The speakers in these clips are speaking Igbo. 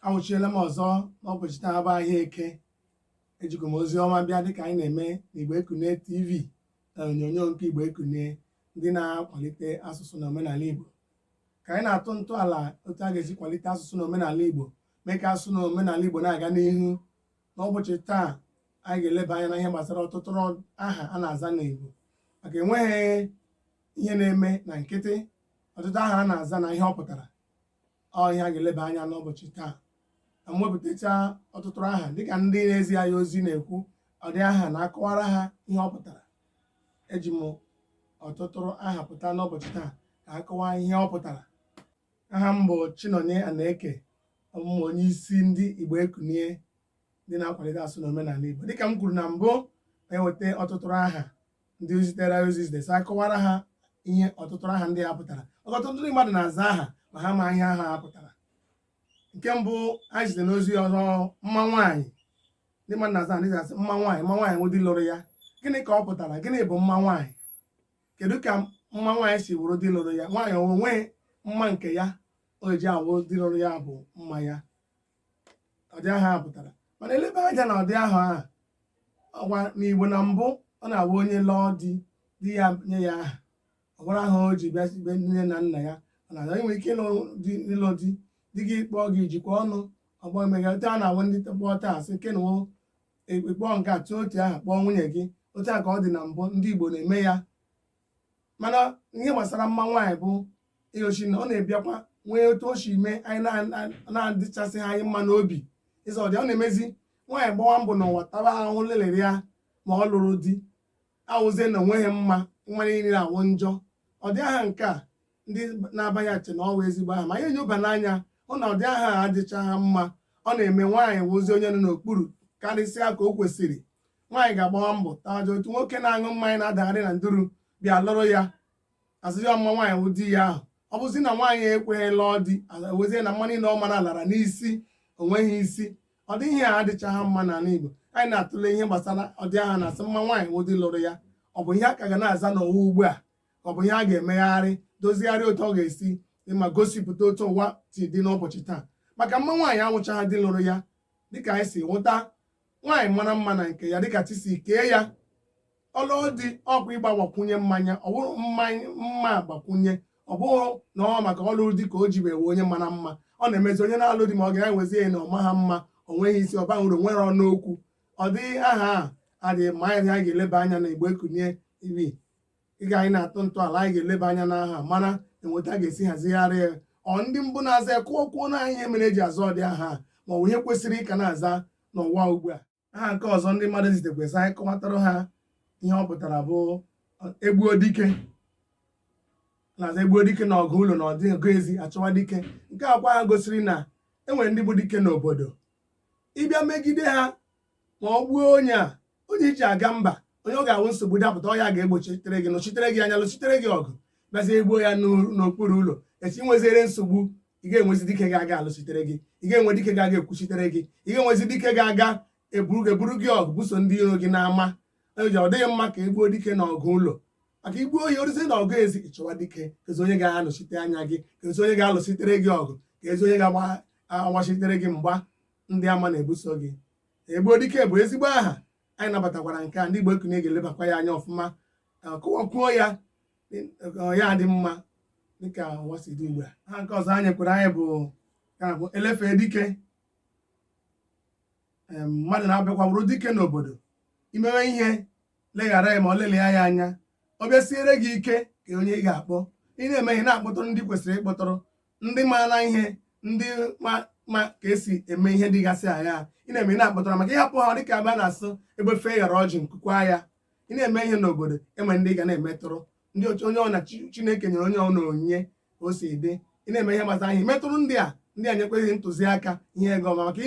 Awụchiela m ọzọ n'ụbọchị taa bụ ahịa Eke. Ejikwa m ozi ọma bịa dịka anyị na-eme n'Igbo Ekune TV na onyonyo nke Igbo Ekune, ndị na-akwalite asụsụ na omenala Igbo, ka anyị na-atụ ntọala otu a ga-esi kwalite asụsụ na omenala Igbo, mee ka asụsụ na omenala Igbo na-aga n'ihu. N'ụbọchị taa anyị ga-eleba anya na ihe gbasara ọtụtụ aha a na-aza n'Igbo, maka enweghị ihe na-eme na nkịtị. Ọtụtụ aha a na-aza na ihe ọ pụtara ihe a ga-eleba anya n'ụbọchị taa. Na mwepụtacha ọtụtụ aha dịka ndị na-ezi anyị ozi na-ekwu, ọdị aha na-akọwara ha ihe ọ pụtara. Eji m ọtụtụ aha pụta n'ụbọchị taa ka akọwa ihe ọ pụtara. Aha m bụ Chinonye Anaeke, ọmụ onye isi ndị Igbo Ekunie, ndị na-akwalite asụsụ na omenala Igbo. Dịka m kwuru na mbụ, na-eweta ọtụtụ aha ndị zitere ozi zidesa akọwara ha ihe ọtụtụ aha ndị a pụtara. Ọtụtụ ndị mmadụ na-aza aha ma ha ma ihe aha ha pụtara. Nke mbụ, anyị site n'ozi ọzọ, mma nwaanyị. Ndị mmadụ na-aza ndị ga-asị mma nwaanyị nwụ di lụrụ ya. Gịnị ka ọ pụtara? Gịnị bụ mma nwaanyị? Kedu ka mma nwaanyị si wụrụ di lụrụ ya? Nwaanyị onwe mma nke ya o ji awụ di lụrụ ya bụ mma ya. Ọdị aha ha pụtara. Mana elebe anya na ọdị aha ahụ, ọgwa n'Igbo na mbụ ọ na-awụ onye lụọ di ya nye ya aha, ọ gwara aha o ji bịa be nne na nna ya. Mana enwere ike ịlụ di gị kpọọ gị jikwa ọnụ ọgbọ emega. Otu a na-awụ ndị kpọọ taa sị kenwo ịkpọọ nke a tụọ otu aha kpọọ nwunye gị. Otu a ka ọ dị na mbụ, ndị Igbo na-eme ya. Mana ihe gbasara mma nwaanyị bụ igosi na ọ na-ebịakwa nwee otu o si mee anyị na-adịchasị anyị mma n'obi. Ịzọ ọ dị, ọ na-emezi nwaanyị gbawa mbọ n'ụwa taba ahụhụ lelere ya ma ọ lụrụ di, awụzie na onweghị mma niile awụ njọ. Ọ dị aha nke a ndị na-abaghị ache na ọwa ezigbo aha, ma ihe nyoba n'anya hụ na ụdị aha adịchaghị mma. Ọ na-eme nwaanyị wụzi onye nọ n'okpuru karịsịa ka o kwesịrị. Nwaanyị ga-agbawa mbọ taja otu nwoke na-aṅụ mmanya na-adagharị na nduru bịa lụrụ ya, asịzi ọmụma nwaanyị wụ di ya ahụ. Ọ bụzi na nwaanyị ekweghị lụọ di, wezie na mma niile ọ mara lara n'isi onweghị isi. Ọ dị ihe a adịchaghị mma n'ala Igbo. Anyị na-atụle ihe gbasara ọdị aha na-asị mma nwaanyị wụ di lụrụ ya. Ọ bụ ihe a ka ga na-aza n'ụwa ugbu a? Ọ bụ ihe a ga-emegharị dozigharị otu ọ ga-esi ma gosipụta otu ụwa si dị n'ụbọchị taa? Maka mma nwaanyị anwụchaghị di lụrụ ya. Dịka anyị si nwụta nwaanyị mara mma na nke ya, dịka chi si kee ya. Ọlụọ di ọkwa ịgbakwunye mmanya, ọ bụrụ mma agbakwunye, ọ bụghị na ọ maka ọlụrụ di ka o ji wee onye mara mma. Ọ na-emezi onye na-alụ di ma ọ ga-ewezi ya na ọ maha mma, o nweghị isi, ọba nwere nwere ọnụ okwu. Ọ dịghị aha a adịghị ma anyị ga-eleba anya na Igbo Ekunie iri. Ịga anyị na-atụ ntọala, anyị ga-eleba anya n'aha mana enweta ga-esi hazigharị ya. Ndị mbụ na-aza ya kwuo na ihe mere eji azụ ọdị aha ma ọ bụ ihe kwesịrị ịka na-aza n'ụwa ugbu a. Aha nke ọzọ ndị mmadụ zitekwesị anyị kọwatara ha ihe ọ pụtara bụ egbuo dike. Na-aza egbuo dike na ọgụ ụlọ na ọgụ ezi achọwa dike. Nke akwa ha gosiri na enwere ndị bụ dike n'obodo. Ịbịa megide ha ma ọ gbuo onye iji aga mba, onye ọ ga-awụ nsogbu dapụta, ọ ya ga-egbochitere gị, nọchitere gị anya, lụchitere gị ọgụ, bịazie egbuo ya n'okpuru ụlọ. Echi nwezere nsogbu, ị ga-enwezi dike ga-aga alụchitere gị, ị ga-enwe dike ga-aga ekwuchitere gị, ị ga-enwezi dike ga-aga eburu gị ọgụ buso ndị iro gị n'ama. Eji ọ dịghị mma ka egbuo dike na ọgụ ụlọ. Maka igbuo ohi orizie na ọgụ ezi, ịchọwa dike kezi onye ga-anọchite anya gị, kezi onye ga-alụchitere gị ọgụ, kezi onye ga-agbachitere gị mgba ndị ama na-ebuso gị. Egbuo dike bụ ezigbo aha. Anyị nabatakwara nke a, ndị Igbo Ekunie ga-elebakwa ya anya ọfụma, kụwakwuo ya ya dị mma dịka ụwa si dị ugbu a. Aha nke ọzọ anyị kwere anyị bụ elefe dike. Mmadụ na-abịakwa wụrụ dike n'obodo, imewe ihe leghara ya ma ọ lelee ya anya, ọ bịasiere gị ike ka onye ị ga-akpọ. Ị na-eme ihe na-akpọtụrụ ndị kwesịrị ịkpọtụrụ, ndị maara ihe, ndị ma ka esi eme ihe dịgasị agha. Ị na-eme ihe na-akpọtara maka ịhapụ ha dịka ebe a na-asụ egbefe ghara ọjị nkukwa ya. Ị na-eme ihe n'obodo, enwe ndị ga na-emetụrụ ndị onye ọ na Chineke nyere onye ọ na onyinye ka o si dị. Ị na-eme ihe gbasara ihe metụrụ ndị a nyekweghị ntụziaka ihe ego ọma, maka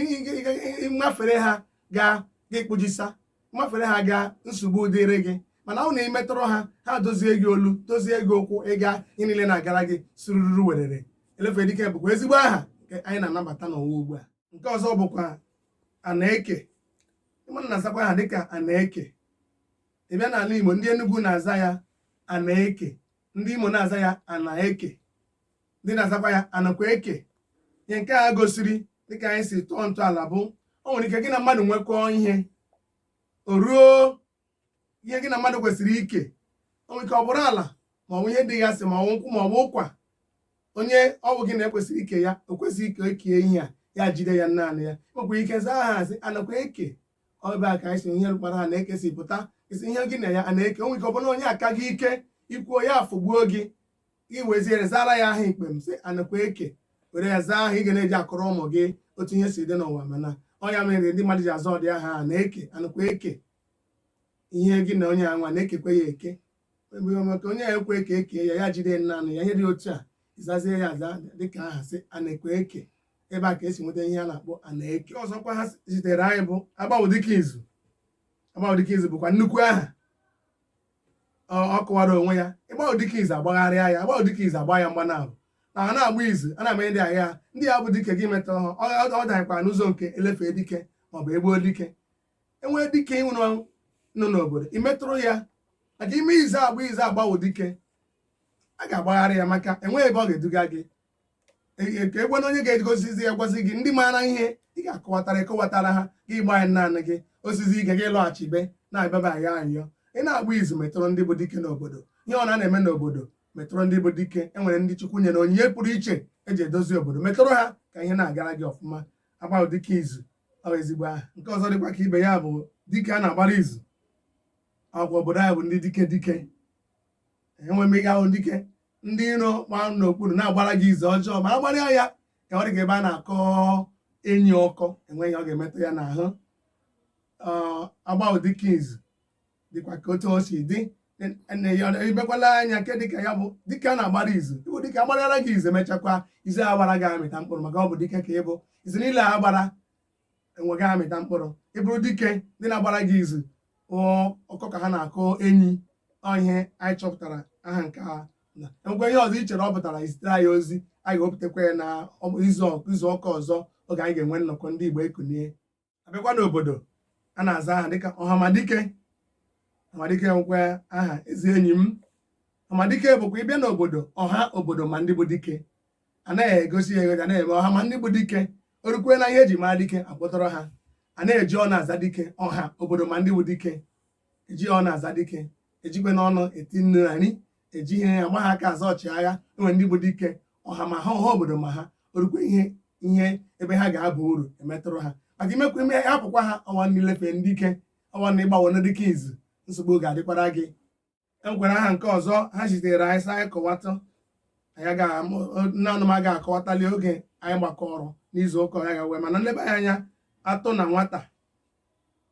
ịmafere ha gaa ịkpụjisa, mmafere ha gaa nsogbu dịrị gị. Mana ọ na imetụrụ ha dozie gị olu, dozie gị ụkwụ, ịga ihe niile na-agara gị sururu werere. Elefe dike bụkwa ezigbo aha nke anyị na-anabata n'ụwa ugbu a. Nke ọzọ bụkwa Anaeke. Ịma na-azakwa ha dịka Anaeke. Ị bịa n'ala Igbo, ndị Enugu na-aza ya Anaeke, ndị Imo na-aza ya Anaeke, ndị na-azakwa ya Anakwa Eke. Ihe nke a gosiri dịka anyị si tụọ ntọala bụ o nwere ike gị na mmadụ nwekọọ ihe o ruo ihe gị na mmadụ kwesịrị ike, o nwere ike ọ bụrụ ala ma ọ bụ ihe dịgasị ma ọ bụ nkwụ ma ọ bụ ụkwa, onye ọ bụ gị na-ekwesịrị ike ya o kwesịghị ike eke ihe a ya jide ya naanị ya, nwekwara ike zaa ha asị anakwa eke. Ọbịa aka anyị si ihe rụkpara ha na-eke si pụta isi ihe gị na ya a na-eke. O nwere ike ọ bụrụ onye aka gị ike ikwuo ya afụgbuo gị, iweziere zara ya aha ikpe m sị anakwa eke, were ya zaa aha ị ga na-eji akọrọ ụmụ gị otu ihe si dị n'ụwa. Mana ọnya mere ndị mmadụ ji azọ ọdị aha a na-eke anakwa eke, ihe gị na onye anwa na-ekekwe ya eke, maka onye ya ekwe eke eke ya ya jide naanị ya, ihe dị otu a ịzazie ya aza dịka aha sị anakwa eke. Ebe a ka esi nweta ihe a na-akpọ ana-eke. Ọzọkwa ha zitere anyị bụ agbawụdike izu. Agbawụdike izu bụkwa nnukwu aha ọ kọwara onwe ya. Ịgbawụdike izu agbagharịa ya, agbawụdike izu agba ya mgbanahụ na ha na-agba izu a na-eme ndị agha ndị ya bụ dike gị metụrụ ha ọ daghịkwa n'ụzọ nke elefee dike maọbụ egbuo dike. Enwee dike nọ n'obodo imetụrụ ya maka ime izu agba izu agbawụdike, a ga-agbagharị ya maka enweghị ebe ọ ga-eduga gị. Ka egwe na onye ga-egozizi ya gwazi gị ndị maara ihe ị ga-ekọwatara ha gị gba ya naanị gị osizi ike gị lọghachibe na-abịaba ya anyọ. Ị na-agba izu metụrụ ndị bụ dike n'obodo, ihe ọ na-eme n'obodo metụrụ ndị bụ dike. Enwere ndị Chukwu nyere onyinye pụrụ iche eji edozi obodo, metụrụ ha ka ihe na-agara gị ọfụma. Agbawụdike izu ọ ezigbo aha. Nke ọzọ dịkwa ka ibe ya bụ dike a na-agbara izu. Ọkwa obodo anyị bụ ndị dike dike, enwe mmega ahụ dike ndị iro gba n'okpuru na-agbara gị izu ọjọọ, ma agbarịa ya ka ọ dị ka ebe a na-akọ enyi ọkọ, enweghị ọ ga-emetụ ya n'ahụ. Agbawụdike izu dịkwa ka otu o si dị. Ibekwala anya nke dịka ya bụ dike a na-agbara izu, ịbụ dike agbarịara gị izu emechakwa izu agbara gị amịta mkpụrụ, maka ọ bụ dike ka ịbụ. Izu niile a gbara enweghị amịta mkpụrụ. Ịbụrụ dike ndị na-agbara gị izu ọkọ ka ha na-akọ enyi. Ihe anyị chọpụtara aha nke ha. Enwekwa ihe ọzọ i chere ọ pụtara izitere anyị ozi, anyị ga-ewepụtakwa ya na izu ụka ọzọ oge anyị ga-enwe nnọkọ ndị Igbo ekunie. Abịakwa n'obodo a na-aza aha dịka ọhamadike. Ọhamadike nwekwa aha ezi enyi m. Ọhamadike bụkwa ịbịa n'obodo ọha obodo ma ndị bụ dike, anaghị egosi ya egosi, anaghị eme ọha ma ndị bụ dike. O rukwe na ihe eji mara dike akpọtọrọ ha, a na-eji ọnụ aza dike ọha obodo ma ndị bụ dike. Eji ọnụ aza dike, ejikwe n'ọnụ eti nnu anyị, eji ihe agba ha aka aza ọchịagha. Enwere ndị bụ dike ọha ma ha ọha obodo ma ha, orukwe ihe ebe ha ga-aba uru emetụrụ ha. Maka imekwa ime hapụkwa ha ọnwa n'ilefe ndike ọnwa na ịgbawo dike izu, nsogbu ga-adịkwara gị. Enwekwara aha nke ọzọ ha zitere anyị sị anyị kọwatụ. Nne ọnụ m aga akọwatali oge anyị gbakọrọ n'izu ụka ya ga-ewe, mana nleba anya atụ na nwata.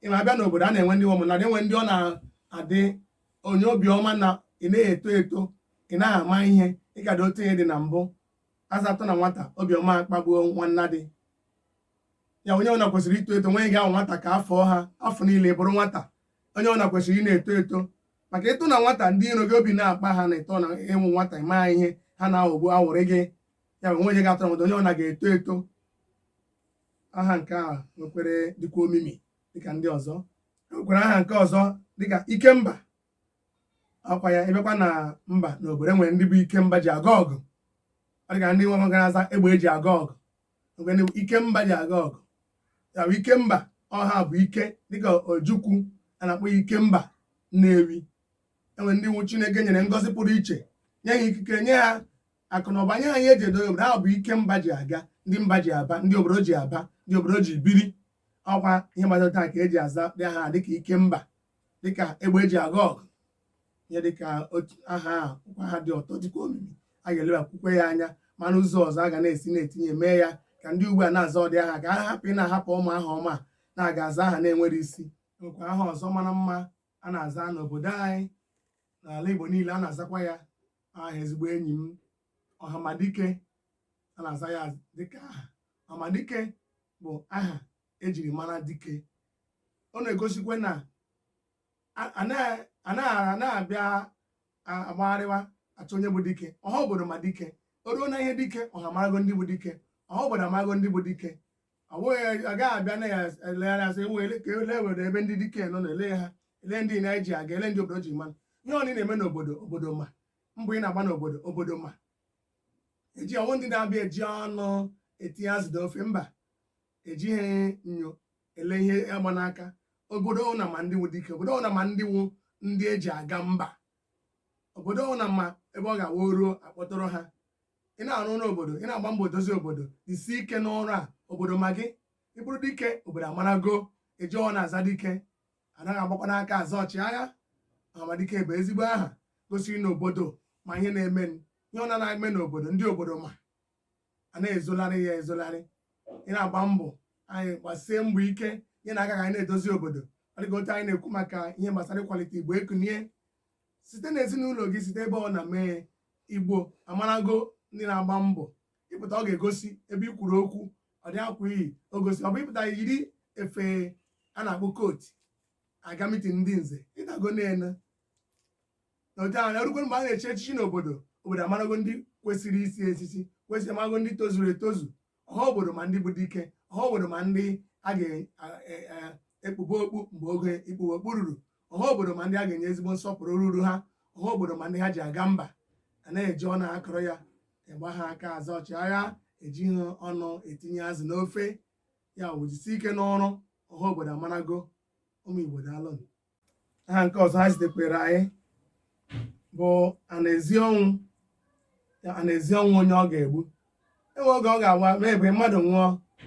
Ịma abịa n'obodo a na-enwe ndị ụmụnadị, enwe ndị ọ na-adị onye obiọma na ị na-eto eto, ị naghị ama ihe ịkado otu ihe dị na mbụ. Aza atụ na nwata obiọma kpagbuo nwanna dị ya. Onye ọna kwesịrị ito eto, nweghị ga-ahụ nwata ka afọ ha afọ niile bụrụ nwata. Onye ọna kwesịrị ị na-eto eto, maka ịtụ na nwata ndị iro gị obi na-akpa ha na ịtọ na ịnwụ nwata ịma ihe ha na-aghọgbu awụrị gị. Ya bụ nweghị ga-atụ na nwata, onye ọna ga-eto eto. Aha nke a nwekwere dịkwa omimi dịka ndị ọzọ. Enwekwara aha nke ọzọ dịka ikemba. Ọkwa ya ịbịakwa na mba n'obodo enwere ndị bụ ikemba ji aga ọgụ. Ọ dịka ndị nwa gara aza egbe eji aga ọgụ, nwere ikemba ji aga ọgụ. Ya bụ ikemba ọha bụ ike dịka Ojukwu a na-akpọ ikemba Nnewi. Enwere ndị nwu Chineke nyere ngọzi pụrụ iche, nye ha ikike, nye ha akụ na ụba, nye ha ihe eji edo obodo. Ha bụ ikemba ji aga, ndị mba ji aba, ndị obodo ji aba, ndị obodo ji biri. Ọkwa ihe gbasara taa ka eji aza bịa ha dịka ikemba, dịka egbe eji aga ọgụ. Ihe dịka aha ha dị ọtọ dịka omimi, a ga-elebakwukwe ya anya, mana ụzọ ọzọ a ga na-esi na-etinye mee ya ka ndị ugbu a na-aza ọdị aha, ka ha hapụ ị na-ahapụ ụmụ aha ọma na-aga aza aha na-enwere isi. Nwekwa aha ọzọ mara mma a na-aza n'obodo anyị n'ala Igbo niile, a na-azakwa ya aha ezigbo enyi m ọhamadike. A na-aza ya dịka aha ọhamadike bụ aha ejiri mara dike. Ọ na-egosikwa na a na-abịa agbagharịwa achọ onye bụ dike. Ọha obodo ma dike, o ruo na ihe dike ọha marago ndị bụ dike, ọha obodo amarago ndị bụ dike. Agaghị abịa na ya elegharị asị ka ele obodo ebe ndị dike nọ na-ele ha, ele ndị na-eji aga, ele ndị obodo ji mmanụ. Ihe ọ na-eme n'obodo obodo ma, mbụ ị na-agba n'obodo obodo ma. Eji ọnwụ ndị na-abịa eji ọnụ etinye azụ n'ofe, mba. ejighị nyo ele ihe agba n'aka. Obodo na ma ndị nwe dike, obodo na ma ndị nwu ndị eji aga mba, obodo na ma ebe ọ ga-awa ruo akpọtọrọ ha. Ị na-arụ n'obodo, ị na-agba mbọ dozie obodo, isi ike n'ọrụ a, obodo ma gị. Ị bụrụ dike, obodo amarago, eji ọ na-aza dike, anaghị agbakwa n'aka aza ọchịagha. Amadike bụ ezigbo aha gosiri n'obodo ma ihe na-eme, ihe ọ na-eme n'obodo, ndị obodo ma a na-ezolarị ya ezolarị. Ị na-agba mbọ, anyị gbasie mbọ ike ihe na aka ka anyị na-edozi obodo. Ọ dịka otu anyị na-ekwu maka ihe gbasara ịkwalite Igbo ekunie site n'ezinụlọ gị, site ebe ọ na-mee. Igbo amarago ndị na-agba mbọ ịpụta, ọ ga-egosi ebe i kwuru okwu, ọ dị akwa iyi ogosi. Ọ bụ ịpụta yiri efe a na-akpọ kooti aga mitin ndị nze, ịdago n'elu na otu ahụ. Erukwe mgbe a na-echi echichi n'obodo, obodo amarago ndị kwesịrị isi echichi, kwesịrị amarago ndị tozuru etozu. Ọha obodo ma ndị bụ dike, ọha obodo ma ndị a ga-ekpube okpu mgbe oge ikpube okpu ruru, ọha obodo ma ndị a ga-enye ezigbo nsọpụrụ ruru ha, ọha obodo ma ndị ha ji aga mba. A na-eji ọnụ akọrọ ya ịgba ha aka aza ọchịagha, ejighị ọnụ etinye azụ n'ofe. Ya wụjisi ike n'ọrụ, ọha obodo amarago. Ụmụ Igbo daalụ. Aha nke ọzọ ha zitekwere anyị bụ anaezi ọnwụ onye ọ ga-egbu. Enwe oge ọ ga-agwa ma ebe mmadụ nwụọ,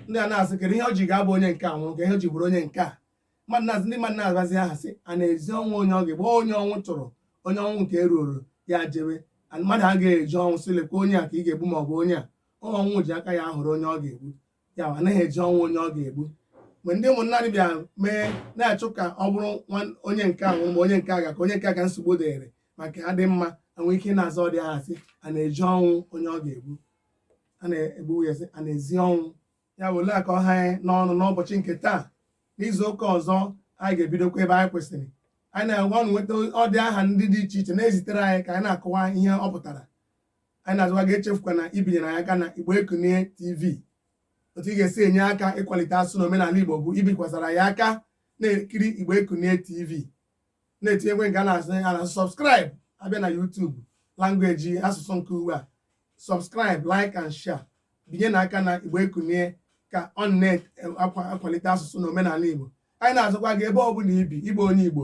ndị a na-asị kedu ihe o ji ga-abụ onye nke a nwụrụ, ka ihe o ji bụrụ onye nke a. Ndị mmadụ na-abazi aha sị anaezi ọnwụ onye ọ ga-egbu. Onye ọnwụ tụrụ, onye ọnwụ nke eruoro ya jebe. Mmadụ agaghị eji ọnwụ sịlekwa onye a ka ị ga-egbu ma ọ bụ onye a. Ọnwụ ji aka ya ahụrụ onye ọ ga-egbu. Ya anaghị eji ọnwụ onye ọ ga-egbu. Mgbe ndị ụmụnna anyị bịa mee na-achụ ka ọ bụrụ onye nke a nwụrụ ma onye nke a ga ka onye nke a ka nsogbu dịrị maka ha dị mma, enwe ike na-aza ọdị aha sị a na-eji ọnwụ onye ọ ga-egbu. A na-egbu ya sị a na-ezi ọnwụ. Ya bụ ole aka ọha anyị n'ọnụ n'ụbọchị nke taa. N'izu ụka ọzọ anyị ga-ebidokwa ebe anyị kwesịrị. Anyị na-agwa ọnụ nweta ọdị aha ndị dị iche iche na-ezitere anyị ka anyị na-akọwa ihe ọ pụtara. Anyị na-azụwa ga-echefukwa na ibinyere anyị aka na Igbo Ekunie TV. Otu ị ga-esi enye aka ịkwalite asụsụ na omenala Igbo bụ ibikwasara ya aka na-ekiri Igbo Ekunie TV, na-etinyekwe nke a na-asụ sọbskraịbụ. Abịa na YouTube langweji asụsụ nke ugbu a, sọbskraịbụ, like and share, binye na aka na Igbo Ekunie ka ọ na-akwalite asụsụ na omenala Igbo. Anyị na-azụkwa gị ebe ọ bụla ibi, ịbụ onye Igbo,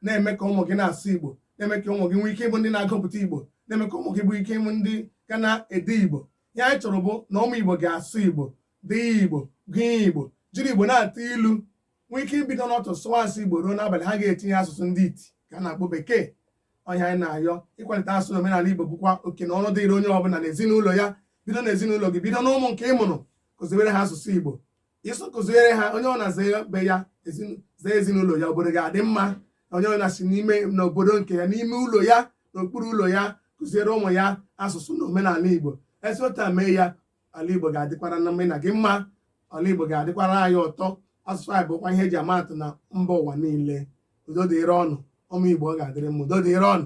na-eme ka ụmụ gị na-asụ Igbo, na-eme ka ụmụ gị nwee ike ịbụ ndị na-agụpụta Igbo, na-eme ka ụmụ gị bụ ike ịbụ ndị ga na-ede Igbo. Ihe anyị chọrọ bụ na ụmụ Igbo ga-asụ Igbo, dee Igbo, gụọ Igbo, jiri Igbo na-atụ ilu, nwee ike ibido n'ọtụ sụwa asụ Igbo ruo n'abalị ha ga-etinye asụsụ ndị iti ka a na-akpọ Bekee. Ọhịa anyị na-ayọ ịkwalite asụsụ na omenala Igbo bụkwa oke na ọrụ dịrị onye ọbụla n'ezinụlọ ya. Bido n'ezinụlọ gị, bido n'ụmụ nke ị mụrụ, kụziere ha asụsụ Igbo. Ịsụ kụziere ha, onye ọ na-zee be ya, zee ezinụlọ ya, obodo ga-adị mma. Onye ọ na-si n'ime n'obodo nke ya, n'ime ụlọ ya, n'okpuru ụlọ ya, kụziere ụmụ ya asụsụ na omenala Igbo. Esi otu a mee ya, ala Igbo ga-adịkwara na mmena gị mma. Ala Igbo ga-adịkwara anyị ụtọ. Asụsụ anyị bụkwa ihe eji ama atụ na mba ụwa niile. Udo dịrị ọnụ. Ụmụ Igbo ọ ga-adịrị mma. Udo dịrị ọnụ.